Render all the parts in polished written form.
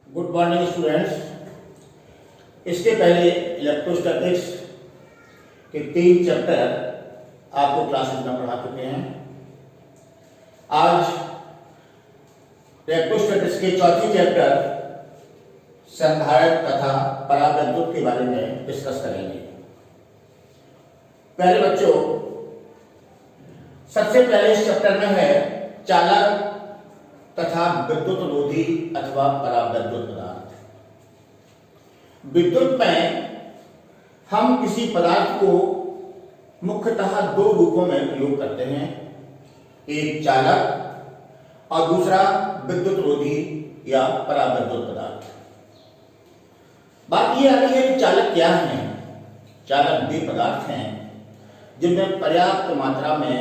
Good morning students. इसके पहले electrostatics के 3 चैप्टर आपको क्लासेस में पढ़ा चुके हैं। आज इलेक्ट्रोस्टैटिक्स के चौथी चैप्टर संधारित्र तथा परावैद्युत के बारे में डिस्कस करेंगे। पहले बच्चों, सबसे पहले इस चैप्टर में है चालक तथा विद्युत रोधी अथवा परावैद्युत पदार्थ। विद्युत में हम किसी पदार्थ को मुख्यतः 2 रूपों में प्रयोग करते हैं, एक चालक और दूसरा विद्युत रोधी या परावैद्युत पदार्थ। बात यह आती है कि चालक क्या है। चालक वे पदार्थ हैं जिनमें पर्याप्त मात्रा में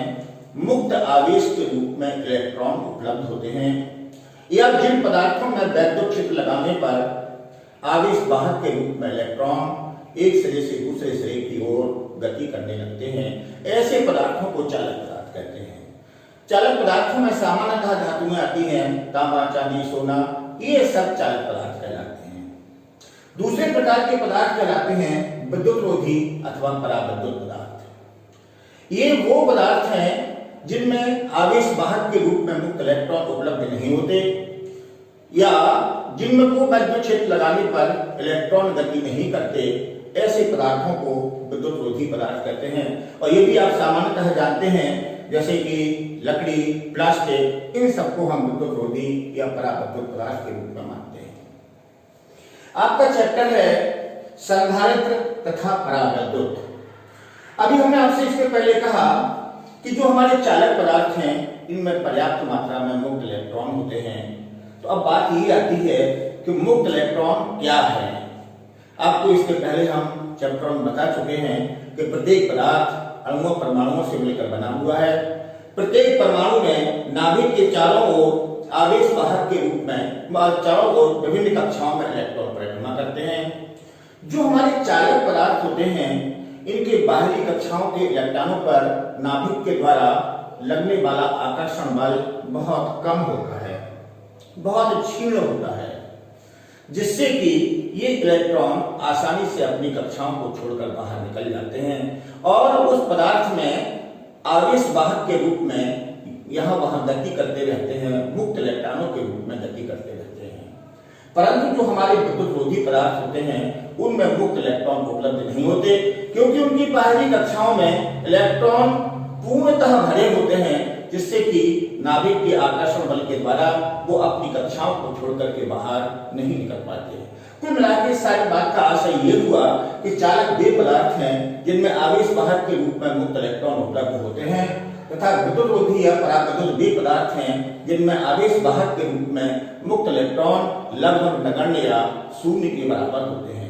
मुक्त आवेश के रूप में इलेक्ट्रॉन उपलब्ध होते हैं, या जिन पदार्थों में वैद्युत क्षेत्र लगाने पर आवेश वाहक के रूप में इलेक्ट्रॉन एक सिरे से दूसरे सिरे की ओर गति करने लगते हैं, ऐसे पदार्थों को चालक पदार्थ कहते हैं। चालक पदार्थों में सामान्यतः धातुएं आती हैं, तांबा, चांदी, सोना, ये सब चालक पदार्थ कहलाते हैं। दूसरे प्रकार के पदार्थ कहलाते हैं विद्युत रोधी अथवा परावैद्युत पदार्थ। ये वो पदार्थ हैं जिनमें आवेश वाहक के रूप में मुक्त इलेक्ट्रॉन उपलब्ध नहीं होते, या जिनमें को वैद्युत क्षेत्र लगाने पर इलेक्ट्रॉन गति नहीं करते, ऐसे पदार्थों को विद्युत रोधी पदार्थ कहते हैं। और ये भी आप सामान्यतः जानते हैं, जैसे कि लकड़ी, प्लास्टिक, इन सबको हम विद्युत रोधी या परावैद्युत पदार्थ के रूप में मानते हैं। आपका चैप्टर है संधारित्र तथा परावैद्युत। अभी हमने आपसे इसके पहले कहा कि जो हमारे चालक पदार्थ हैं इनमें पर्याप्त मात्रा में मुक्त इलेक्ट्रॉन होते हैं। तो अब बात ये आती है कि मुक्त इलेक्ट्रॉन क्या है। आपको इसके पहले हम चैप्टर में बता चुके हैं कि प्रत्येक पदार्थ अणुओं परमाणुओं से मिलकर बना हुआ है। प्रत्येक परमाणु में नाभिक के चारों ओर आवेश वाहक के रूप में चारों ओर विभिन्न कक्षाओं में इलेक्ट्रॉन परिक्रमा करते हैं। जो हमारे चालक पदार्थ होते हैं इनके बाहरी कक्षाओं के इलेक्ट्रॉनों पर नाभिक के द्वारा लगने वाला आकर्षण बल बहुत कम होता है, बहुत क्षीण होता है, जिससे कि ये इलेक्ट्रॉन आसानी से अपनी कक्षाओं को छोड़कर बाहर निकल जाते हैं और उस पदार्थ में आवेश वाहक के रूप में यहां वहां गति करते रहते हैं, मुक्त इलेक्ट्रॉनों के रूप में गति करते रहते हैं। परंतु जो हमारे विद्युत रोधी पदार्थ होते हैं उनमें मुक्त इलेक्ट्रॉन उपलब्ध नहीं होते, क्योंकि उनकी बाहरी कक्षाओं में इलेक्ट्रॉन पूर्णतः भरे होते हैं, जिससे कि नाभिक के आकर्षण बल के द्वारा वो अपनी कक्षाओं को छोड़कर के बाहर नहीं निकल पाते। कुल मिलाकर इस सारी बात का आशय ये हुआ कि चालक वे पदार्थ हैं जिनमें आवेश वाहक के रूप में मुक्त इलेक्ट्रॉन उपलब्ध होते हैं, तथा विद्युत रोधी या परावैद्युत वे पदार्थ हैं जिनमें आवेश वाहक के रूप में मुक्त इलेक्ट्रॉन लगभग नगण्य या शून्य के बराबर होते हैं।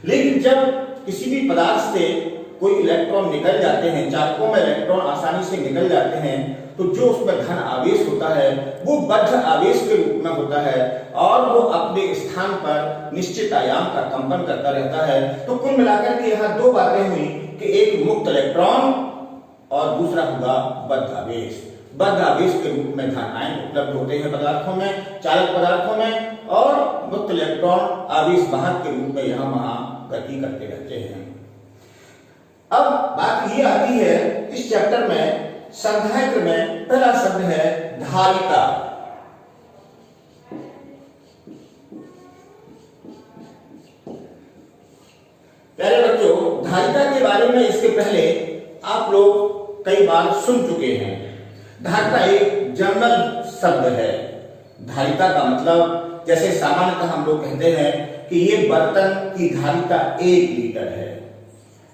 लेकिन जब किसी भी पदार्थ से कोई इलेक्ट्रॉन निकल जाते हैं, चालकों में इलेक्ट्रॉन आसानी से निकल जाते हैं, तो जो उसमें धन आवेश होता है वो बद्ध आवेश के रूप में होता है और वो अपने स्थान पर निश्चित आयाम का कंपन करता रहता है। तो कुल मिलाकर के यहाँ 2 बातें हुई कि एक मुक्त इलेक्ट्रॉन और दूसरा हुआ बद्ध आवेश। बद्ध आवेश के रूप में धन आयन उपलब्ध होते हैं पदार्थों में, चालक पदार्थों में, और मुक्त इलेक्ट्रॉन आवेश वाहक के रूप में यहां वहां गति करते रहते हैं। अब बात ये आती है इस चैप्टर में संधारित्र में पहला शब्द है धारिता। प्यारे बच्चों, धारिता के बारे में इसके पहले आप लोग कई बार सुन चुके हैं। धारिता एक जनरल शब्द है। धारिता का मतलब, जैसे सामान्यतः हम लोग कहते हैं कि ये बर्तन की धारिता 1 लीटर है।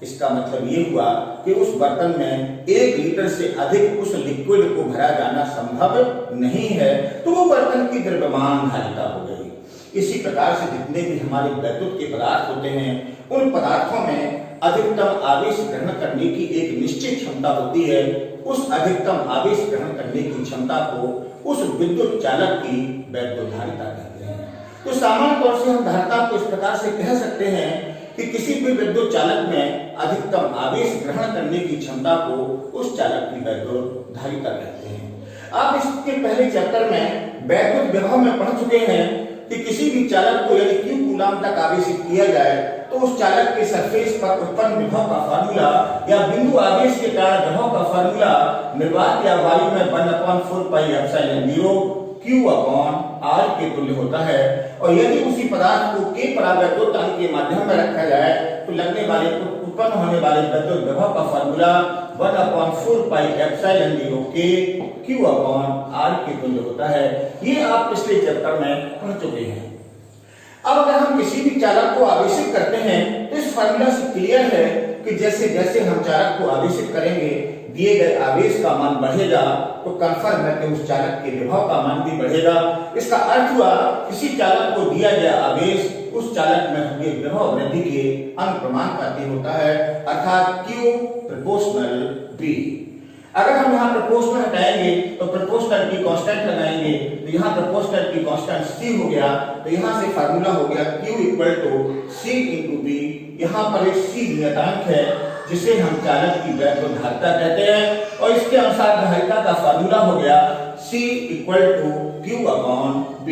इसका मतलब ये हुआ कि उस बर्तन में 1 लीटर से अधिक उस लिक्विड को भरा जाना संभव नहीं है, तो वो बर्तन की द्रव्यमान धारिता हो गई। इसी प्रकार से जितने भी हमारे वैद्युत के पदार्थ होते हैं उन पदार्थों में अधिकतम आवेश ग्रहण करने की एक निश्चित क्षमता होती है। उस अधिकतम आवेश ग्रहण करने की क्षमता को उस विद्युत चालक की वैद्युत धारिता कहते हैं। तो सामान्य तौर से हम धारिता को इस प्रकार से कह सकते हैं कि किसी भी विद्युत चालक में अधिकतम आवेश ग्रहण करने की क्षमता को उस चालक की वैद्युत धारिता कहते हैं। आप इसके पहले चैप्टर में वैद्युत विभव में पढ़ चुके हैं, कि किसी भी चालक को यदि q कूलम तक आवेशित किया जाए तो उस चालक के सरफेस पर उत्पन्न विभव का फार्मूला या बिंदु आवेश के कारण विभव का फार्मूला निर्वात या वायु में 1/4 पाई एप्सिलॉन 0 Q/R के तुल्य होता है। और यदि उसी पदार्थ को K परावैद्युत तल के माध्यम में रखा जाए तो लगने वाले उत्पन्न होने वाले विद्युत विभव का फार्मूला 1/4 पाई एप्सिलॉन 0 K Q/R के तुल्य होता है। ये आप पिछले चैप्टर में पढ़ चुके हैं। अब अगर हम किसी भी चालक को आवेशित करते हैं तो इस फार्मूला से क्लियर है कि जैसे जैसे हम चालक को आवेशित करेंगे दिए गए आवेश का मान बढ़ेगा तो कंफर्म है कि उस चालक के विभव का मान भी बढ़ेगा। इसका अर्थ हुआ किसी चालक को दिया गया आवेश उस चालक में हुए विभव वृद्धि के अनुप्रमाण प्रति होता है, अर्थात Q प्रोपोर्शनल V। अगर हम यहाँ प्रोपोर्शनल हटाएंगे तो प्रोपोर्शनल की कांस्टेंट लगाएंगे तो यहाँ प्रोपोर्शनल की कांस्टेंट C हो गया, तो यहाँ से फार्मूला हो गया Q = C × V। यहाँ पर एक C नियतांक है जिसे हम चालक की वैद्युत धारिता कहते हैं और इसके अनुसार धारिता का फार्मूला हो गया C = Q/V।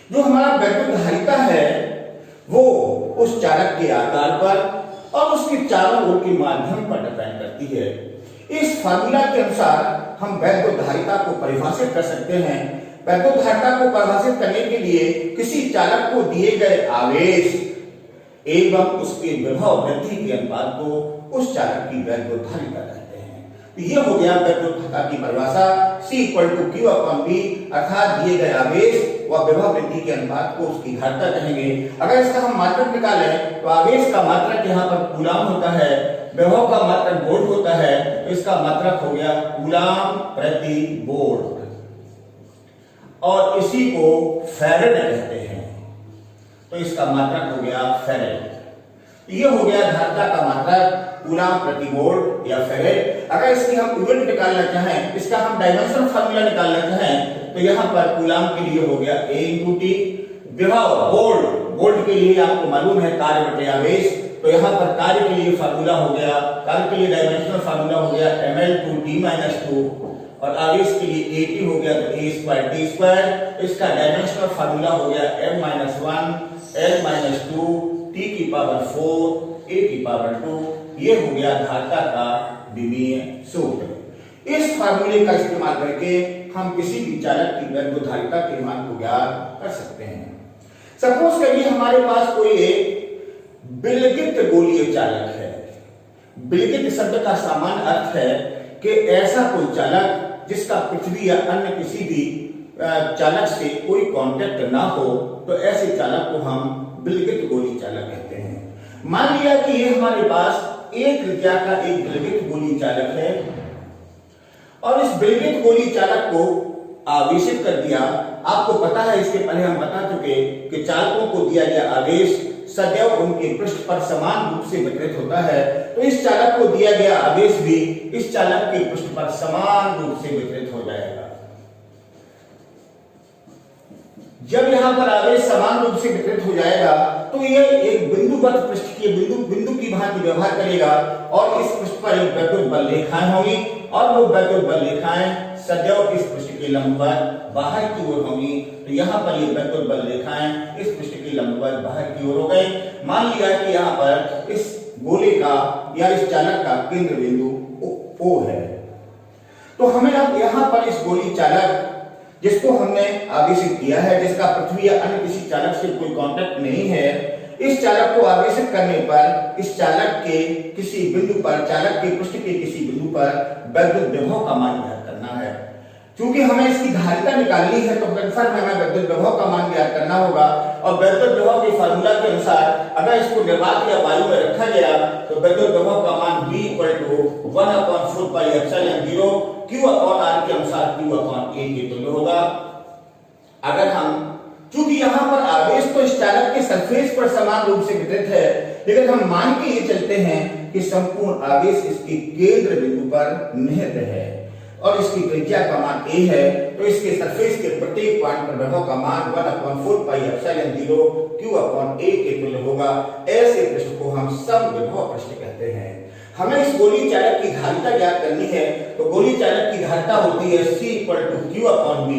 जो हमारा वैद्युत धारिता है वो उस चालक के आकार पर और उसके चारों ओर के माध्यम पर डिपेंड करती है। इस फार्मूला के अनुसार हम वैद्युत धारिता को परिभाषित कर सकते हैं। वैद्युत धारिता को परिभाषित करने के लिए किसी चालक को दिए गए आवेश एवं उसके विभव वृद्धि के अनुपात को उस चालक की वैद्युत धारिता कहते हैं। तो ये हो गया वैद्युत धारिता की परिभाषा C = Q/V, अर्थात दिए गए आवेश व विभव वृद्धि के अनुपात को उसकी धारिता कहेंगे। अगर इसका हम मात्रक निकालें तो आवेश का मात्रक यहाँ पर कूलम होता है, विभव का मात्रक वोल्ट होता है, तो इसका मात्रक हो गया कूलम प्रति वोल्ट और इसी को फैराड कहते हैं, तो इसका मात्रक हो गया फैराड। ये हो गया धारिता का मात्रक कूलम प्रति वोल्ट या फैराड। अगर इसकी हम यूनिट निकालना चाहें, इसका हम डायमेंशन फार्मूला निकालना चाहें तो यहाँ पर कूलम के लिए हो गया A × T। विभव वोल्ट के लिए आपको मालूम है कार्य बटे आवेश, तो यहाँ पर कार्य के लिए फार्मूला हो गया, कार्य के लिए डायमेंशनल फार्मूला हो गया mL/T-2 और आवेश के लिए AT हो गया तो A²T²। इसका डायमेंशनल फार्मूला हो गया m-1 L-2 T⁴ A⁴ ये हो गया धारिता का विमीय सूत्र। इस फार्मूले का इस्तेमाल करके हम किसी भी चालक की वैद्युत धारिता के मान को ज्ञात कर सकते हैं। सपोज करिए हमारे पास कोई एक विलगित गोलीय चालक है। विलगित शब्द का सामान्य अर्थ है कि ऐसा कोई चालक जिसका पृथ्वी या अन्य किसी भी चालक से कोई कांटेक्ट ना हो, तो ऐसे चालक को हम विलगित गोली चालक कहते हैं। मान लिया कि ये हमारे पास एक त्रिज्या का एक विलगित गोली चालक है और इस विलगित गोली चालक को आवेशित कर दिया। आपको पता है, इसके पहले हम बता चुके कि चालकों को दिया गया आवेश सदैव उनके पृष्ठ पर समान रूप से वितरित होता है, तो इस चालक को दिया गया आवेश भी इस चालक के पृष्ठ पर समान रूप से वितरित हो जाएगा। जब यहाँ पर आवेश समान रूप से वितरित हो जाएगा तो यह एक बिंदुवत पृष्ठ के बिंदु की भांति व्यवहार करेगा और इस पृष्ठ पर एक वैद्युत बल रेखाएं होंगी और वो वैद्युत बल रेखाएं सदैव इस पृष्ठ के लंबवत बाहर की ओर होंगी। तो यहाँ पर ये वैद्युत बल रेखाएं इस पृष्ठ के लंबवत बाहर की ओर हो गए। मान लिया कि यहाँ पर इस गोले का या इस चालक का केंद्र बिंदु O है, तो हमें अब यहाँ पर इस गोली चालक जिसको हमने आवेशित किया है, जिसका पृथ्वी या अन्य किसी चालक से कोई कांटेक्ट नहीं है, इस चालक को आवेशित करने पर इस चालक के किसी बिंदु पर, चालक के पृष्ठ के किसी बिंदु पर वैद्युत विभव का मान ज्ञात करना है। क्योंकि हमें इसकी धारिता निकालनी है तो कंफर्म हमें वैद्युत विभव का मान ज्ञात करना होगा और वैद्युत विभव के फार्मूला के अनुसार अगर इसको निर्वात या वायु में रखा गया तो वैद्युत विभव का मान V = 1/4 पाई एप्सिलॉन 0 Q/R के अनुसार Q/A के तुल्य होगा। अगर हम, चूंकि यहाँ पर आवेश तो इस चालक के सरफेस पर समान रूप से वितरित है, लेकिन हम मान के ये चलते हैं कि संपूर्ण आवेश इसके केंद्र बिंदु पर निहित है और इसकी त्रिज्या का मान A है, तो इसके सरफेस के प्रत्येक पॉइंट पर विभव का मान 1/4 पाई एप्सिलॉन 0 Q/A के तुल्य होगा। ऐसे पृष्ठ को हम समविभव पृष्ठ कहते हैं। हमें इस गोली चालक की धारिता ज्ञात करनी है, तो गोली चालक की धारिता होती है C = Q/V।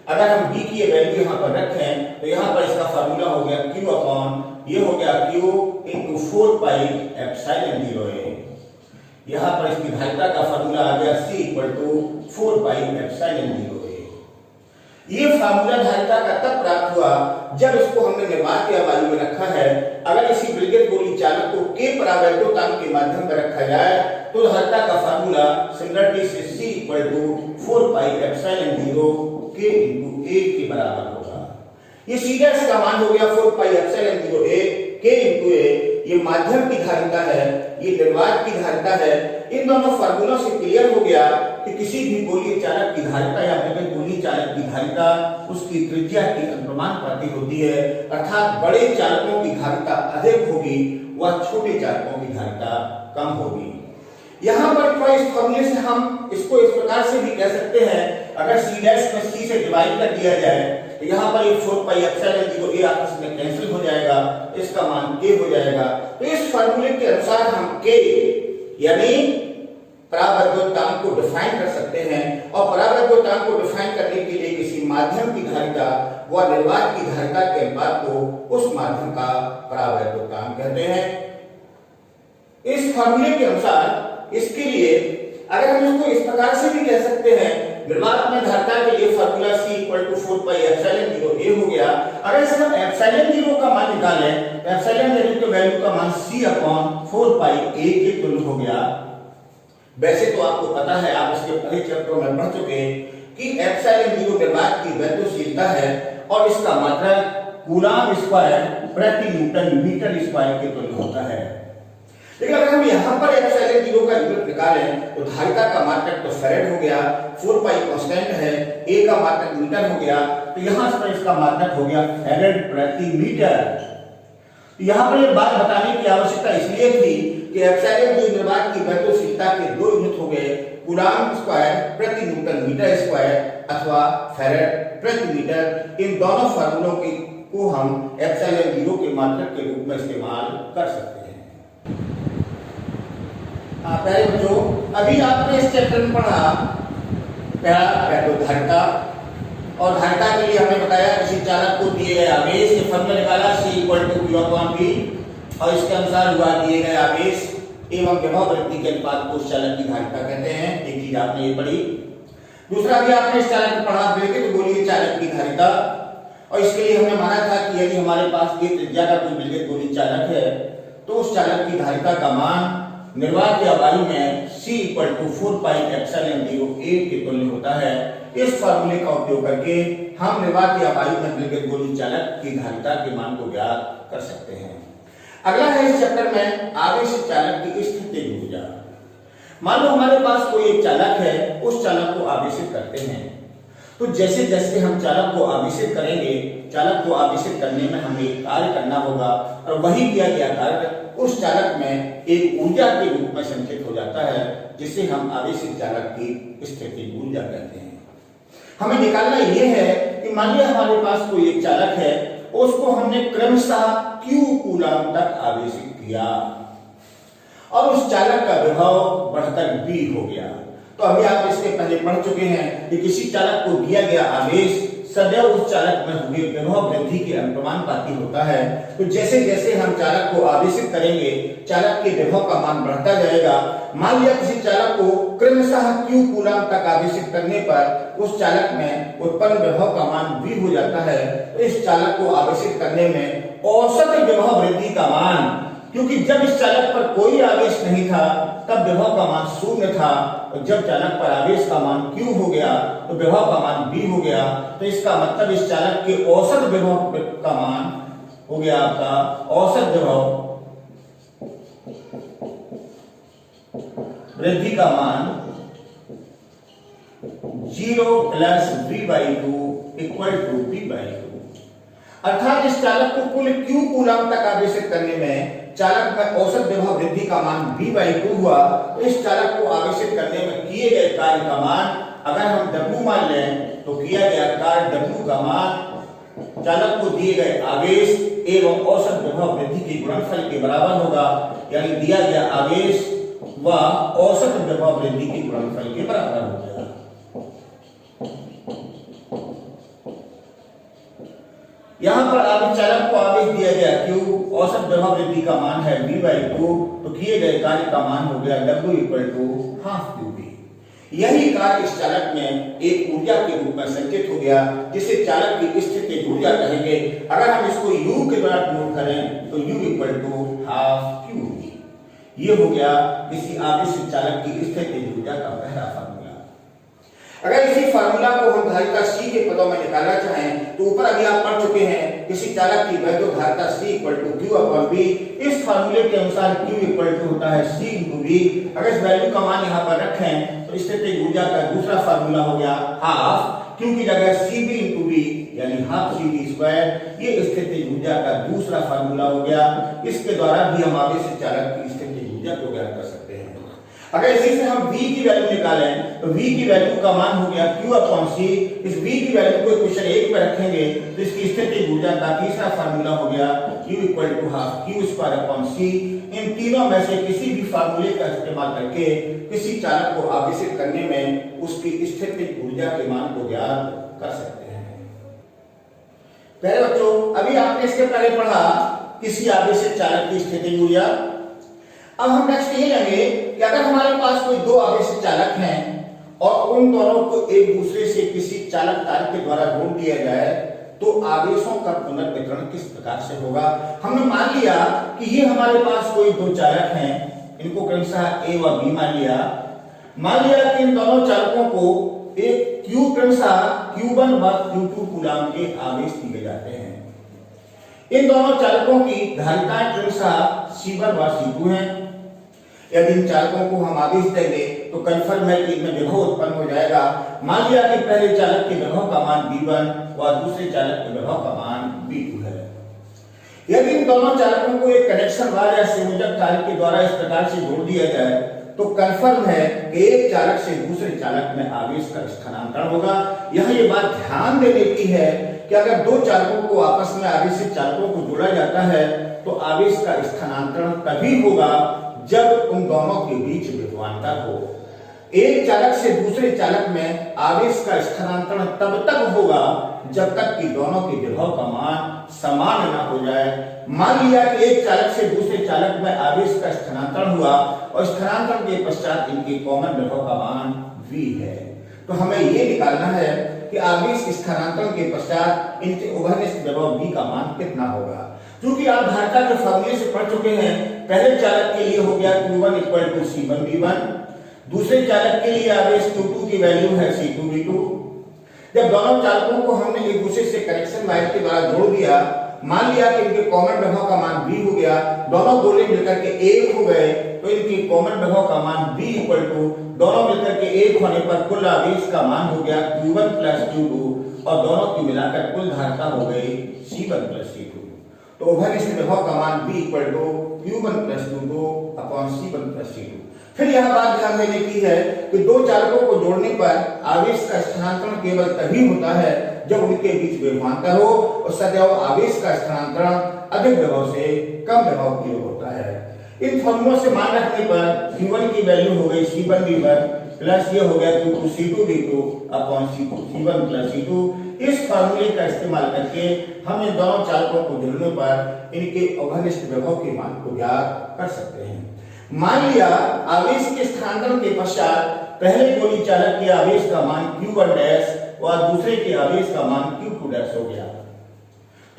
अगर हम b की वैल्यू यहाँ पर रखें तो यहाँ पर इसका फार्मूला हो गया q अपॉन ये हो गया q into 4 pi epsilon 0a। यहाँ पर इसकी धारिता का फार्मूला आ गया c equal to 4 pi epsilon 0a। ये फार्मूला धारिता का तब प्राप्त हुआ जब इसको हमने निर्वात के वायु में रखा है। अगर इसी बिल्कित गोली चालक को k परावैद्युतांक के माध्यम में रखा जाए तो धारिता का फार्मूला सिमिलरिटी से c equal to 4 pi epsilon 0 k into a के बराबर होगा। ये सीधा इसका मान हो गया 4 pi epsilon 0 a k into a। ये माध्यम की धारिता है, ये निर्वात की धारिता है। इन दोनों फार्मूलों से क्लियर हो गया कि किसी भी गोलीय चालक की धारिता या बिल्कित गोलीय चालक की धारिता उसकी त्रिज्या की अनुप्रमानुपाती होती है, अर्थात बड़े चालकों की धारिता अधिक होगी व छोटे चालकों की धारिता कम होगी। यहाँ पर इस फॉर्मूले से हम इसको इस प्रकार से भी कह सकते हैं, अगर c डैश में c से डिवाइड कर दिया जाए तो यहाँ पर ये 4 पाई एप्सिलॉन 0 a आपस में कैंसिल हो जाएगा, इसका मान k हो जाएगा। तो इस फार्मूले के अनुसार हम k यानी परावैद्युतांक को डिफाइन कर सकते हैं और परावैद्युतांक को डिफाइन करने के लिए किसी माध्यम की धारिता व निर्वात की धारिता के अनुपात को उस माध्यम का परावैद्युतांक कहते हैं। इस फार्मूले के अनुसार इसके लिए अगर हम इसको इस प्रकार से भी कह सकते हैं, निर्वात में धारिता के लिए formula c equal to 4 pi epsilon 0 a हो गया। अगर इसे हम एप्सिलॉन 0 का मान निकालें तो एप्सिलॉन 0 के वैल्यू का मान c अपॉन 4 पाई a के तुल्य हो गया। वैसे तो आपको पता है, आप इसके पहले चैप्टरों में पढ़ चुके हैं कि एप्सिलॉन 0 निर्वात की वैद्युशीलता है और इसका मात्रक कूलॉम स्क्वायर प्रति न्यूटन मीटर स्क्वायर के तुल्य होता है। लेकिन अगर हम यहाँ पर एप्सिलॉन 0 का यूनिट निकालें तो धारिता का मात्रक तो फैरेड हो गया, 4 पाई कांस्टेंट है, a का मात्रक मीटर हो गया, तो यहाँ पर इसका मात्रक हो गया फैरेड प्रति मीटर। यहाँ पर एक बात बताने की आवश्यकता इसलिए थी कि एप्सिलॉन 0 निर्वात की वैद्युशीलता के दो यूनिट हो गए, कूलॉम स्क्वायर प्रति न्यूटन मीटर स्क्वायर अथवा फैरेड प्रति मीटर। इन दोनों फार्मूलों को हम एप्सिलॉन 0 के मात्रक के रूप में इस्तेमाल कर सकते हैं। प्यारे बच्चों, अभी आपने इस चैप्टर में पढ़ा पहला वैद्युधारिता और धारिता के लिए हमने बताया किसी चालक को दिए गए आवेश के फॉर्मूला निकाला c equal to q upon v और इसके अनुसार हुआ दिए गए आवेश एवं विभव वृद्धि के अनुपात को उस चालक की धारिता कहते हैं। एक चीज आपने ये पढ़ी। दूसरा भी आपने इस चालक में पढ़ा बिल्कित गोलीय चालक की धारिता और इसके लिए हमने माना था कि यदि हमारे पास एक त्रिज्या का कोई बिल्कित गोलीय चालक है तो उस चालक की धारिता का मान निर्वात या वायु में c equal to 4 pi epsilon 0 a के तुल्य होता है। इस फार्मूले का उपयोग करके हम निर्वात या वायु में बिल्कित गोलीय चालक की धारिता के मान को ज्ञात कर सकते हैं। अगला है इस चैप्टर में आवेश चालक की स्थितिज ऊर्जा। मान लो हमारे पास कोई एक चालक है, उस चालक को आवेशित करते हैं, तो जैसे जैसे हम चालक को आवेशित करेंगे, चालक को आवेशित करने में हमें कार्य करना होगा और वही किया गया कार्य उस चालक में एक ऊर्जा के रूप में संचित हो जाता है, जिसे हम आवेशित चालक की स्थितिज ऊर्जा कहते हैं। हमें निकालना यह है कि मान लिया हमारे पास कोई एक चालक है, उसको हमने क्रमशः q कूलॉम तक आवेशित किया और उस चालक का विभव बढ़कर v हो गया। तो अभी आप इसके पहले पढ़ चुके हैं कि किसी चालक को दिया गया आवेश सदैव उस चालक में हुए विभव वृद्धि के अनुप्रमानुपाती होता है। तो जैसे जैसे हम चालक को आवेशित करेंगे, चालक के विभव का मान बढ़ता जाएगा। मान लिया किसी चालक को क्रमशः q कूलॉम तक आवेशित करने पर उस चालक में उत्पन्न विभव का मान v हो जाता है। तो इस चालक को आवेशित करने में औसत विभव वृद्धि का मान, क्योंकि जब इस चालक पर कोई आवेश नहीं था तब विभव का मान 0 था और जब चालक पर आवेश का मान q हो गया तो विभव का मान v हो गया। तो इसका मतलब इस चालक के औसत विभव का मान हो गया आपका औसत विभव वृद्धि का मान 0 plus v/2 equal to v/2। अर्थात इस चालक को कुल q कूलॉम तक आवेशित करने में चालक में औसत विभव वृद्धि का मान v/2 हुआ। तो इस चालक को आवेशित करने में किए गए कार्य का मान अगर हम w मान लें तो किया गया कार्य w का मान चालक को दिए गए आवेश एवं औसत विभव वृद्धि के गुणनफल के बराबर होगा, यानी दिया गया आवेश व औसत विभव वृद्धि के गुणनफल के बराबर हो जाएगा। यहाँ पर आवेश चालक को आवेश दिया गया Q, औसत विभव वृद्धि का मान है V/2, तो किए गए कार्य का मान हो गया W = ½ QV। यही कार्य इस चालक में एक ऊर्जा के रूप में संचित हो गया, जिसे चालक की स्थितिज ऊर्जा कहेंगे। अगर हम इसको U के द्वारा नोट करें तो U = ½ QV। ये हो गया किसी आवेशित चालक की स्थितिज ऊर्जा का पहला फार्मूला। अगर इसी फार्मूला को हम धारिता C के पदों में निकालना चाहें तो ऊपर अभी आप पढ़ चुके हैं किसी चालक की वैद्युत धारिता C = Q/V। इस फार्मूले के अनुसार Q होता है C × V। अगर इस वैल्यू का मान यहाँ पर रखें तो स्थितिज ऊर्जा का दूसरा फार्मूला हो गया ½ Q की जगह CB × V यानी ½ CV²। ये स्थितिज ऊर्जा का दूसरा फार्मूला हो गया। इसके द्वारा भी हम आवेशित चालक की स्थितिज ऊर्जा को ज्ञात कर सकते हैं। अगर इसी से हम V की वैल्यू निकालें तो V की वैल्यू का मान हो गया Q/C। इस V की वैल्यू को क्वेश्चन 1 में रखेंगे तो इसकी स्थितिज ऊर्जा का तीसरा फार्मूला हो गया Q = ½ Q²/C। इन तीनों में से किसी भी फार्मूले का इस्तेमाल करके किसी चालक को आवेशित करने में उसकी स्थितिज ऊर्जा के मान को ज्ञात कर सकते हैं। पहले बच्चों, अभी आपने इसके पहले पढ़ा किसी आवेशित चालक की स्थितिज ऊर्जा। अब हम नेक्स्ट ये लेंगे कि अगर हमारे पास कोई दो आवेशित चालक हैं और उन दोनों को एक दूसरे से किसी चालक तार के द्वारा जोड़ दिया जाए तो आवेशों का पुनर्वितरण किस प्रकार से होगा। हमने मान लिया कि ये हमारे पास कोई दो चालक हैं, इनको क्रमशः A व B मान लिया कि इन दोनों चालकों को एक Q क्रमशः Q1 व Q2 कूलाम के आवेश दिए जाते हैं। इन दोनों चालकों की धारिताएं क्रमशः C1 व C2 हैं। यदि इन चालकों को हम आवेश देंगे तो कन्फर्म है कि इनमें विभव उत्पन्न हो जाएगा। मान लिया कि पहले चालक के विभव का मान V1 और दूसरे चालक के विभव का मान V2 है। यदि इन दोनों चालकों को एक कनेक्शन वायर या संयोजक तार के द्वारा इस प्रकार से जोड़ दिया जाए तो कन्फर्म है कि एक चालक से दूसरे चालक में आवेश का स्थानांतरण होगा। यहाँ ये बात ध्यान देने की है कि अगर दो चालकों को आपस में आवेशित चालकों को जोड़ा जाता है तो आवेश का स्थानांतरण तभी होगा जब उन दोनों के बीच विभवांतर हो। एक चालक से दूसरे चालक में आवेश का स्थानांतरण तब तक होगा जब तक कि दोनों के विभव का मान समान न हो जाए। मान लिया कि एक चालक से दूसरे चालक में आवेश का स्थानांतरण हुआ और स्थानांतरण के पश्चात इनके कॉमन विभव का मान V है, तो हमें ये निकालना है कि आवेश स्थानांतरण के पश्चात इनके उभयनिष्ठ विभव V का मान कितना होगा। क्योंकि आप धारिता के फार्मूले से पढ़ चुके हैं, पहले चालक के लिए हो गया Q1 = C1V1, दूसरे चालक के लिए आवेश Q2 की वैल्यू है C2V2। जब दोनों चालकों को हमने एक दूसरे से कनेक्शन वायर के द्वारा जोड़ दिया, मान लिया कि इनके कॉमन विभव का मान V हो गया, दोनों गोले मिलकर के एक हो गए तो इनकी कॉमन विभव का मान V = दोनों मिलकर के एक होने पर कुल आवेश का मान हो गया Q1 + Q2 और दोनों की मिलाकर कुल धारिता हो गई C1 + C2। तो उभयनिष्ठ विभव का मान V = Q1 + Q2/C1 + C2। फिर यह बात ध्यान देने की है कि दो चालकों को जोड़ने पर आवेश का स्थानांतरण केवल तभी होता है जब उनके बीच विभवांतर हो और सदैव आवेश का स्थानांतरण अधिक विभव से कम विभव की ओर होता है। इन फॉर्मूलों से मान रखने पर Q1 की वैल्यू हो गई C1V1 प्लस ये हो गया Q2 C2V2/C1 + C2। इस फार्मूले का इस्तेमाल करके हम इन दोनों चालकों को जोड़ने पर इनके उभयनिष्ठ विभव के मान को ज्ञात कर सकते हैं। मान लिया आवेश के स्थानांतरण के पश्चात पहले गोली चालक के आवेश का मान Q1' और दूसरे के आवेश का मान Q2' हो गया।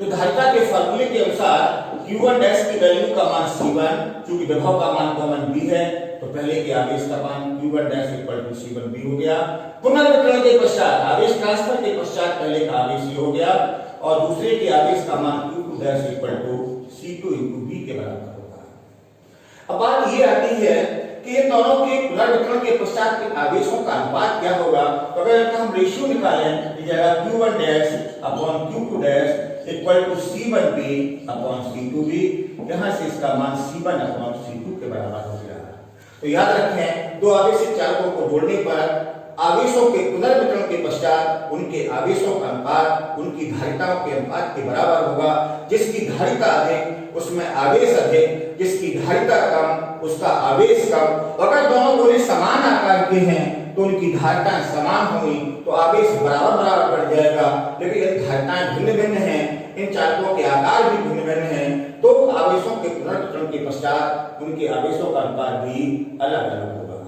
तो धारिता के फार्मूले के अनुसार Q1' की वैल्यू का मान C1, चूंकि विभव का मान कॉमन V है तो पहले के आवेश का मान Q1' = C1V हो गया। पुनर्वितरण के पश्चात आवेश ट्रांसफर के पश्चात पहले का आवेश ये हो गया और दूसरे के आवेश का मान Q2' = C2 × V के बराबर होगा। अब बात ये आती है कि इन दोनों के पुनर्वितरण के पश्चात के आवेशों का अनुपात क्या होगा। तो अगर हम रेशियो निकालें तो जाएगा Q1'/Q2' = C1V/C2V। यहाँ से इसका मान C1/C2 के बराबर हो गया। तो याद रखें, दो आवेशित चालकों को जोड़ने पर आवेशों के पुनर्वितरण के पश्चात उनके आवेशों का अनुपात उनकी धारिताओं के अनुपात के बराबर होगा। जिसकी धारिता अधिक उसमें आवेश अधिक, जिसकी धारिता कम उसका आवेश कम। अगर दोनों गोले समान आकार के हैं तो उनकी धारिताएं समान होंगी तो आवेश बराबर बढ़ जाएगा। लेकिन यदि धारिताएं भिन्न भिन्न हैं, इन तत्पश्चात उनके आवेशों का अनुपात भी अलग अलग होगा।